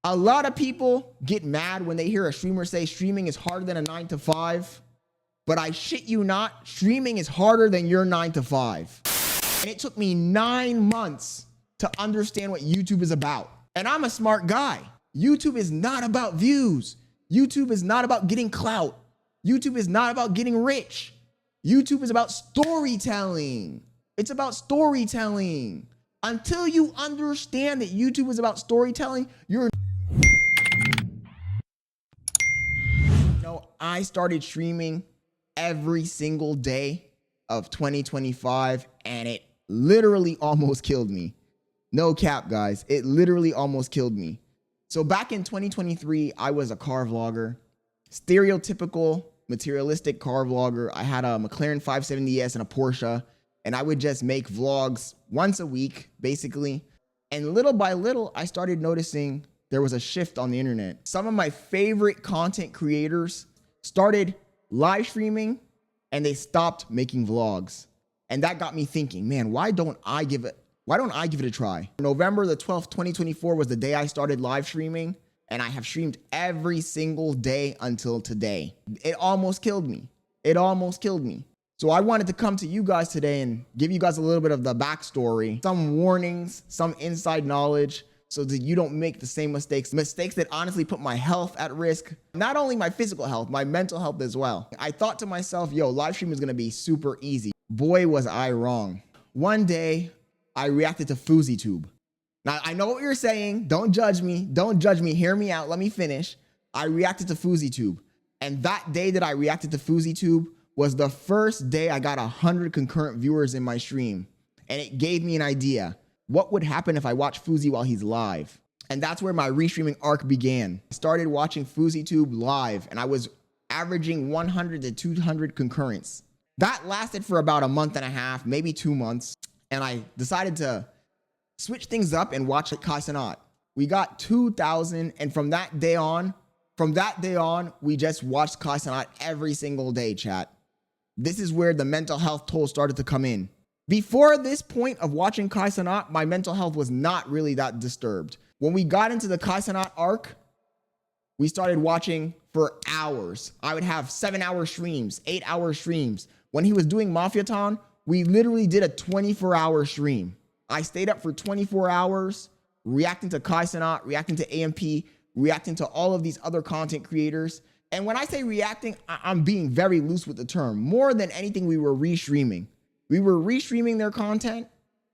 A lot of people get mad when they hear a streamer say streaming is harder than a 9 to 5. But I shit you not, streaming is harder than your 9 to 5. And it took me 9 months to understand what YouTube is about. And I'm a smart guy. YouTube is not about views. YouTube is not about getting clout. YouTube is not about getting rich. YouTube is about storytelling. It's about storytelling. Until you understand that YouTube is about storytelling, I started streaming every single day of 2025, and it literally almost killed me. No cap, guys. It literally almost killed me. So back in 2023, I was a car vlogger, stereotypical materialistic car vlogger. I had a McLaren 570S and a Porsche, and I would just make vlogs once a week, basically. And little by little, I started noticing there was a shift on the internet. Some of my favorite content creators started live streaming and they stopped making vlogs. And that got me thinking, man, why don't I give it a try? November the 12th, 2024 was the day I started live streaming, and I have streamed every single day until today. It almost killed me. It almost killed me. So I wanted to come to you guys today and give you guys a little bit of the backstory, some warnings, some inside knowledge, so that you don't make the same mistakes that honestly put my health at risk. Not only my physical health, my mental health as well. I thought to myself, yo, live stream is gonna be super easy. Boy, was I wrong. One day, I reacted to FouseyTube. Now, I know what you're saying. Don't judge me. Don't judge me. Hear me out. Let me finish. I reacted to FouseyTube. And that day that I reacted to FouseyTube was the first day I got 100 concurrent viewers in my stream. And it gave me an idea. What would happen if I watch Fousey while he's live? And that's where my restreaming arc began. I started watching FouseyTube live, and I was averaging 100 to 200 concurrents. That lasted for about a month and a half, maybe 2 months. And I decided to switch things up and watch Kai Cenat. We got 2,000, and from that day on, we just watched Kai Cenat every single day, chat. This is where the mental health toll started to come in. Before this point of watching Kai Cenat, my mental health was not really that disturbed. When we got into the Kai Cenat arc, we started watching for hours. I would have 7-hour streams, 8-hour streams. When he was doing Mafiaton, we literally did a 24-hour stream. I stayed up for 24 hours, reacting to Kai Cenat, reacting to AMP, reacting to all of these other content creators. And when I say reacting, I'm being very loose with the term. More than anything, we were restreaming. We were restreaming their content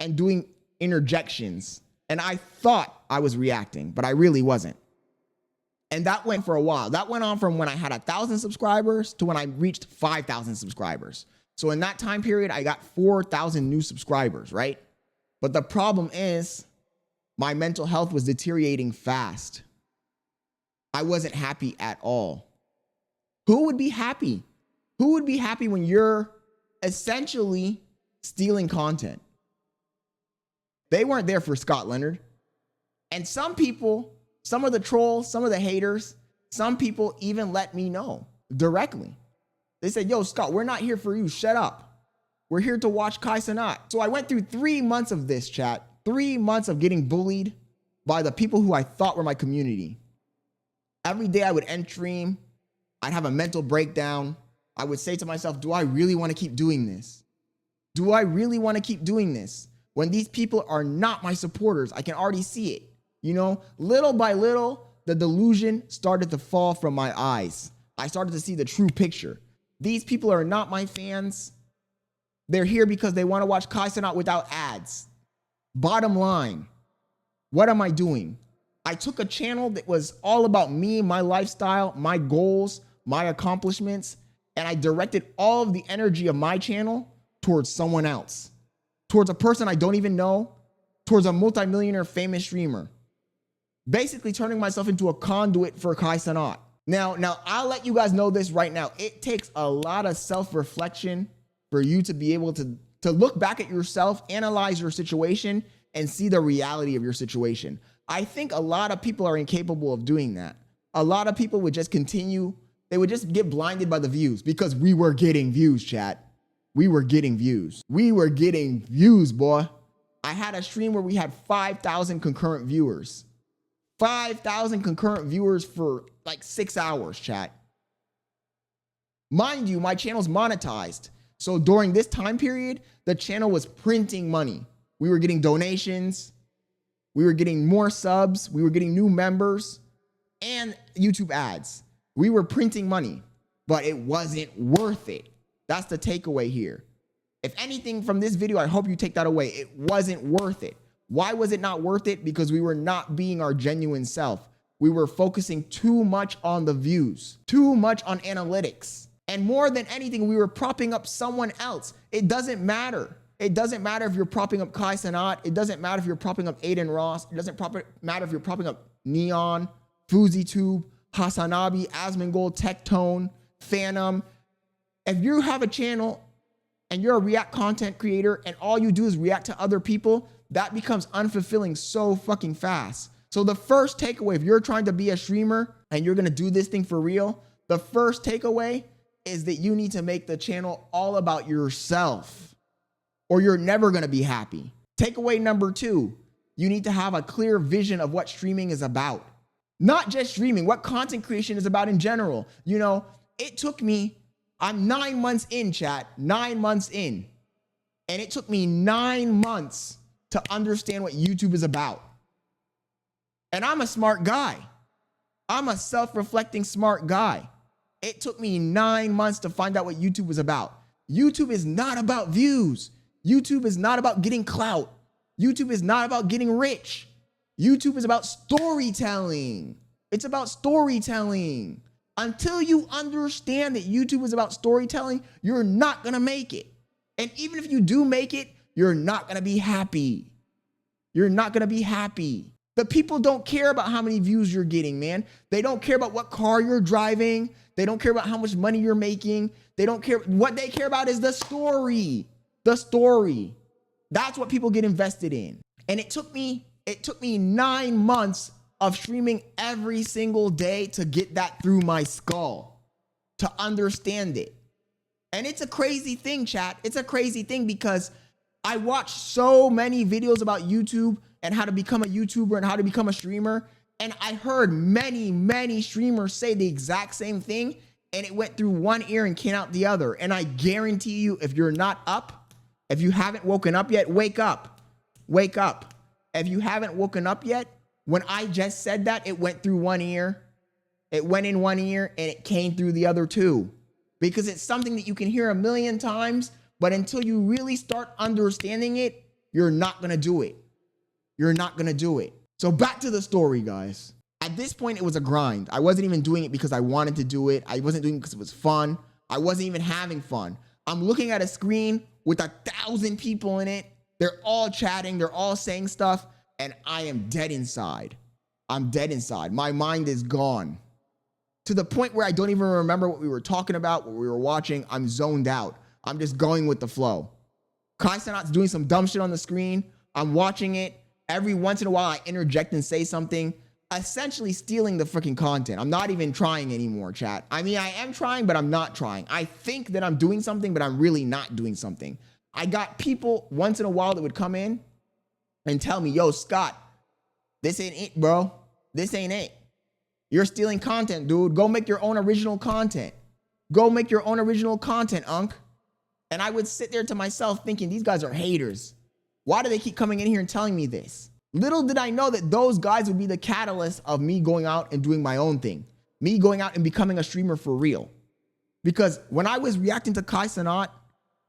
and doing interjections. And I thought I was reacting, but I really wasn't. And that went for a while. That went on from when I had 1,000 subscribers to when I reached 5,000 subscribers. So in that time period, I got 4,000 new subscribers, right? But the problem is my mental health was deteriorating fast. I wasn't happy at all. Who would be happy? Who would be happy when you're essentially stealing content? They weren't there for Scott Leonard. And some people, some of the trolls, some of the haters, some people even let me know directly. They said, yo, Scott, we're not here for you. Shut up. We're here to watch Kai Cenat. So I went through 3 months of this, chat. 3 months of getting bullied by the people who I thought were my community. Every day I would end stream. I'd have a mental breakdown. I would say to myself, do I really want to keep doing this? Do I really want to keep doing this? When these people are not my supporters, I can already see it. You know, little by little, the delusion started to fall from my eyes. I started to see the true picture. These people are not my fans. They're here because they want to watch Kai Cenat without ads. Bottom line, what am I doing? I took a channel that was all about me, my lifestyle, my goals, my accomplishments, and I directed all of the energy of my channel towards someone else, towards a person I don't even know, towards a multimillionaire famous streamer, basically turning myself into a conduit for Kai Cenat. Now, I'll let you guys know this right now. It takes a lot of self-reflection for you to be able to look back at yourself, analyze your situation, and see the reality of your situation. I think a lot of people are incapable of doing that. A lot of people would just continue. They would just get blinded by the views because we were getting views, chat. We were getting views. We were getting views, boy. I had a stream where we had 5,000 concurrent viewers. 5,000 concurrent viewers for like 6 hours, chat. Mind you, my channel's monetized. So during this time period, the channel was printing money. We were getting donations. We were getting more subs. We were getting new members and YouTube ads. We were printing money, but it wasn't worth it. That's the takeaway here. If anything from this video, I hope you take that away. It wasn't worth it. Why was it not worth it? Because we were not being our genuine self. We were focusing too much on the views, too much on analytics. And more than anything, we were propping up someone else. It doesn't matter. It doesn't matter if you're propping up Kai Cenat. It doesn't matter if you're propping up Aiden Ross. It doesn't matter if you're propping up Neon, FuziTube, Hasanabi, Asmongold, Tectone, Phantom. If you have a channel and you're a React content creator and all you do is react to other people, that becomes unfulfilling so fucking fast. So the first takeaway, if you're trying to be a streamer and you're gonna do this thing for real, the first takeaway is that you need to make the channel all about yourself or you're never gonna be happy. Takeaway number 2, you need to have a clear vision of what streaming is about. Not just streaming, what content creation is about in general. You know, it took me, I'm 9 months in, chat, 9 months in. And it took me 9 months to understand what YouTube is about. And I'm a smart guy. I'm a self-reflecting smart guy. It took me 9 months to find out what YouTube was about. YouTube is not about views. YouTube is not about getting clout. YouTube is not about getting rich. YouTube is about storytelling. It's about storytelling. Until you understand that YouTube is about storytelling, you're not gonna make it. And even if you do make it, you're not gonna be happy. You're not gonna be happy. The people don't care about how many views you're getting, man. They don't care about what car you're driving. They don't care about how much money you're making. They don't care. What they care about is the story. The story. That's what people get invested in. And it took me 9 months of streaming every single day to get that through my skull, to understand it. And it's a crazy thing, chat. It's a crazy thing because I watched so many videos about YouTube and how to become a YouTuber and how to become a streamer. And I heard many streamers say the exact same thing, and it went through one ear and came out the other. And I guarantee you, if you're not up, if you haven't woken up yet, wake up. Wake up. If you haven't woken up yet, when I just said that, it went through one ear. It went in one ear and it came through the other two. Because it's something that you can hear a million times, but until you really start understanding it, you're not gonna do it. You're not gonna do it. So back to the story, guys. At this point, it was a grind. I wasn't even doing it because I wanted to do it. I wasn't doing it because it was fun. I wasn't even having fun. I'm looking at a screen with 1,000 people in it. They're all chatting. They're all saying stuff. And I am dead inside. I'm dead inside. My mind is gone. To the point where I don't even remember what we were talking about, what we were watching. I'm zoned out. I'm just going with the flow. Kai Cenat's doing some dumb shit on the screen. I'm watching it. Every once in a while, I interject and say something, essentially stealing the freaking content. I'm not even trying anymore, chat. I mean, I am trying, but I'm not trying. I think that I'm doing something, but I'm really not doing something. I got people once in a while that would come in and tell me, yo, Scott, this ain't it, bro. This ain't it. You're stealing content, dude. Go make your own original content. Go make your own original content, Unc. And I would sit there to myself thinking, these guys are haters. Why do they keep coming in here and telling me this? Little did I know that those guys would be the catalyst of me going out and doing my own thing. Me going out and becoming a streamer for real. Because when I was reacting to Kai Cenat,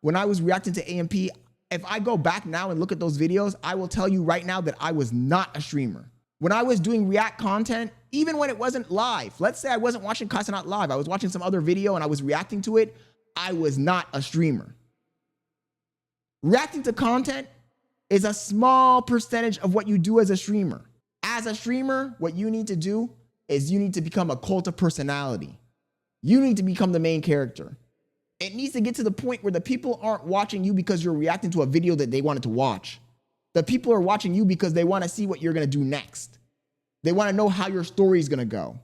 when I was reacting to AMP, if I go back now and look at those videos, I will tell you right now that I was not a streamer. When I was doing React content, even when it wasn't live, let's say I wasn't watching Kai Cenat live, I was watching some other video and I was reacting to it, I was not a streamer. Reacting to content is a small percentage of what you do as a streamer. As a streamer, what you need to do is you need to become a cult of personality. You need to become the main character. It needs to get to the point where the people aren't watching you because you're reacting to a video that they wanted to watch. The people are watching you because they want to see what you're going to do next. They want to know how your story is going to go.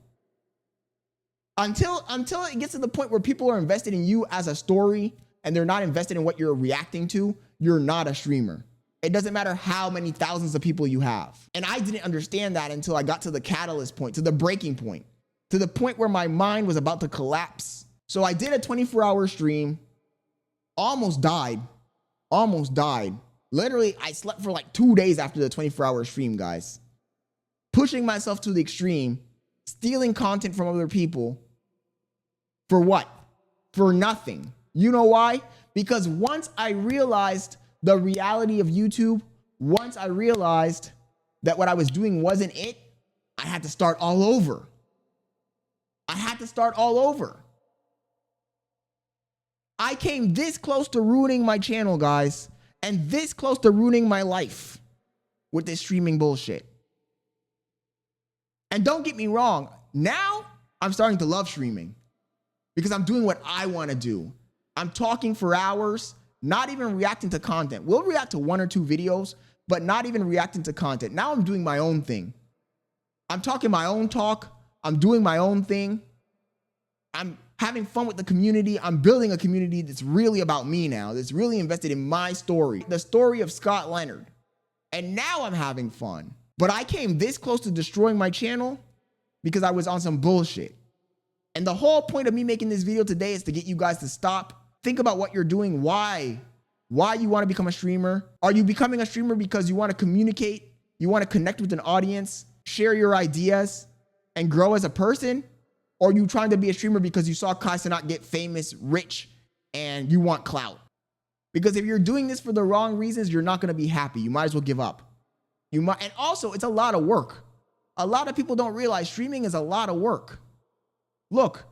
Until it gets to the point where people are invested in you as a story and they're not invested in what you're reacting to, you're not a streamer. It doesn't matter how many thousands of people you have. And I didn't understand that until I got to the catalyst point, to the breaking point, to the point where my mind was about to collapse. So I did a 24-hour stream, almost died. Literally, I slept for like 2 days after the 24-hour stream, guys. Pushing myself to the extreme, stealing content from other people. For what? For nothing. You know why? Because once I realized the reality of YouTube, once I realized that what I was doing wasn't it, I had to start all over. I came this close to ruining my channel, guys, and this close to ruining my life with this streaming bullshit. And don't get me wrong, now I'm starting to love streaming because I'm doing what I want to do. I'm talking for hours, not even reacting to content. We'll react to 1 or 2 videos, but not even reacting to content. Now I'm doing my own thing. I'm talking my own talk. I'm doing my own thing. I'm having fun with the community. I'm building a community that's really about me now, that's really invested in my story, the story of Scott Leonard. And now I'm having fun. But I came this close to destroying my channel because I was on some bullshit. And the whole point of me making this video today is to get you guys to stop, think about what you're doing, why you want to become a streamer. Are you becoming a streamer because you want to communicate, you want to connect with an audience, share your ideas, and grow as a person? Or are you trying to be a streamer because you saw Kai Cenat get famous, rich, and you want clout? Because if you're doing this for the wrong reasons, you're not going to be happy. You might as well give up. And also, it's a lot of work. A lot of people don't realize streaming is a lot of work. Look,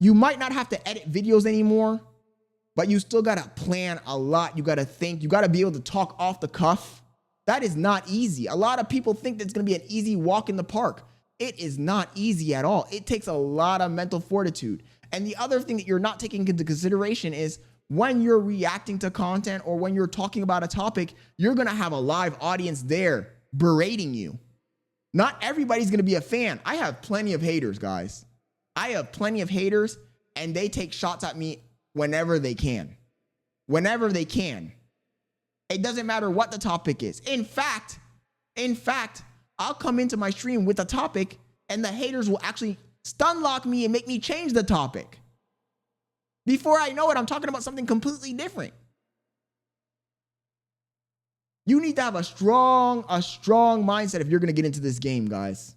you might not have to edit videos anymore, but you still got to plan a lot. You got to think. You got to be able to talk off the cuff. That is not easy. A lot of people think that it's going to be an easy walk in the park. It is not easy at all. It takes a lot of mental fortitude. And the other thing that you're not taking into consideration is when you're reacting to content or when you're talking about a topic, you're going to have a live audience there berating you. Not everybody's going to be a fan. I have plenty of haters, guys. I have plenty of haters, and they take shots at me whenever they can. Whenever they can. It doesn't matter what the topic is. In fact, I'll come into my stream with a topic, and the haters will actually stun lock me and make me change the topic. Before I know it, I'm talking about something completely different. You need to have a strong mindset if you're going to get into this game, guys.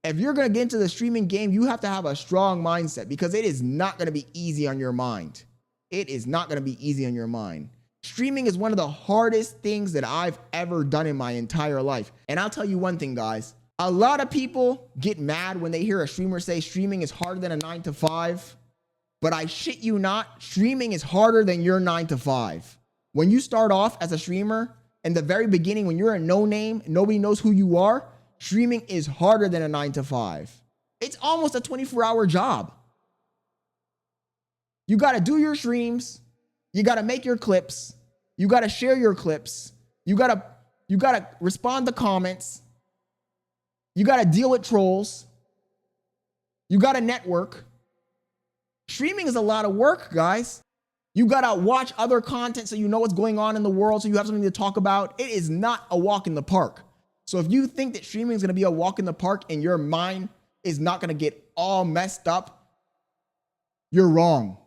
If you're going to get into the streaming game, you have to have a strong mindset because it is not going to be easy on your mind. It is not going to be easy on your mind. Streaming is one of the hardest things that I've ever done in my entire life. And I'll tell you one thing, guys. A lot of people get mad when they hear a streamer say streaming is harder than a 9 to 5. But I shit you not, streaming is harder than your 9 to 5. When you start off as a streamer, in the very beginning, when you're a no name, nobody knows who you are, streaming is harder than a 9 to 5. It's almost a 24-hour job. You got to do your streams. You got to make your clips. You got to share your clips. You got to respond to comments. You got to deal with trolls. You got to network. Streaming is a lot of work, guys. You got to watch other content so you know what's going on in the world, so you have something to talk about. It is not a walk in the park. So if you think that streaming is going to be a walk in the park and your mind is not going to get all messed up, you're wrong.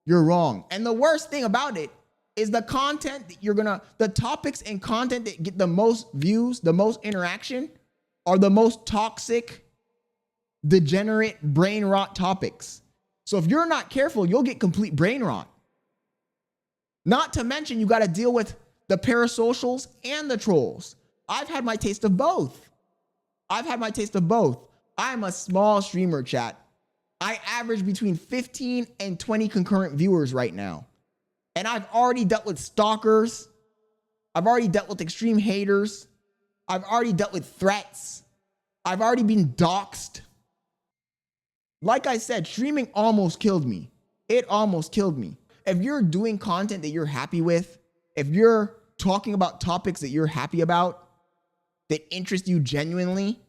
You're wrong. And the worst thing about it is the content that the topics and content that get the most views, the most interaction, are the most toxic, degenerate, brain rot topics. So if you're not careful, you'll get complete brain rot. Not to mention, you got to deal with the parasocials and the trolls. I've had my taste of both. I'm a small streamer, chat. I average between 15 and 20 concurrent viewers right now. And I've already dealt with stalkers. I've already dealt with extreme haters. I've already dealt with threats. I've already been doxxed. Like I said, streaming almost killed me. It almost killed me. If you're doing content that you're happy with, if you're talking about topics that you're happy about, that interest you genuinely,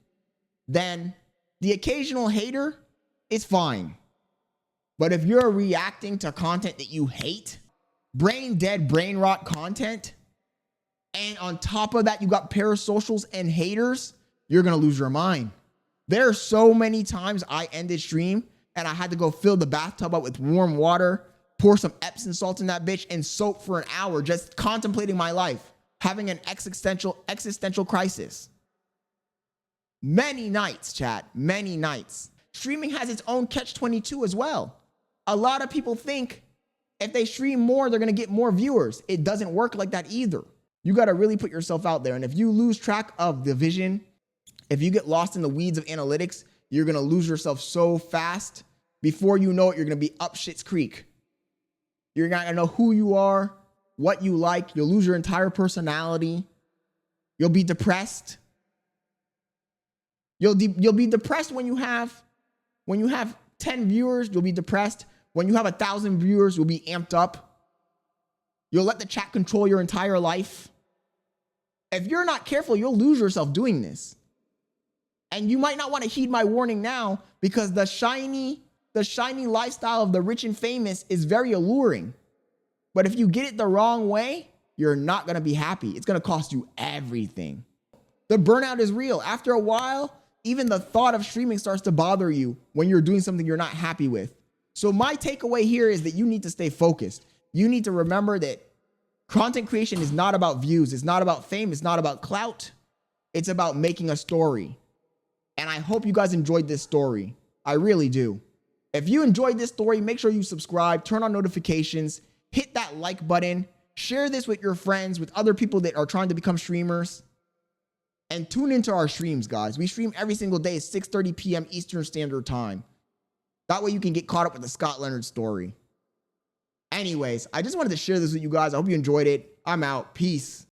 then the occasional hater is fine. But if you're reacting to content that you hate, brain dead, brain rot content, and on top of that, you got parasocials and haters, you're going to lose your mind. There are so many times I ended stream and I had to go fill the bathtub up with warm water, pour some Epsom salt in that bitch, and soak for an hour just contemplating my life, having an existential crisis. Many nights, chat, many nights. Streaming has its own catch-22 as well. A lot of people think if they stream more, they're going to get more viewers. It doesn't work like that either. You got to really put yourself out there. And if you lose track of the vision, if you get lost in the weeds of analytics, you're going to lose yourself so fast. Before you know it, you're going to be up shit's creek. You're not going to know who you are, what you like. You'll lose your entire personality. You'll be depressed. You'll be depressed when you have 10 viewers, you'll be depressed. When you have 1,000 viewers, you'll be amped up. You'll let the chat control your entire life. If you're not careful, you'll lose yourself doing this. And you might not want to heed my warning now because the shiny lifestyle of the rich and famous is very alluring. But if you get it the wrong way, you're not going to be happy. It's going to cost you everything. The burnout is real. After a while, even the thought of streaming starts to bother you when you're doing something you're not happy with. So my takeaway here is that you need to stay focused. You need to remember that content creation is not about views. It's not about fame. It's not about clout. It's about making a story. And I hope you guys enjoyed this story. I really do. If you enjoyed this story, make sure you subscribe, turn on notifications, hit that like button, share this with your friends, with other people that are trying to become streamers. And tune into our streams, guys. We stream every single day at 6:30 p.m. Eastern Standard Time. That way you can get caught up with the Scott Leonard story. Anyways, I just wanted to share this with you guys. I hope you enjoyed it. I'm out. Peace.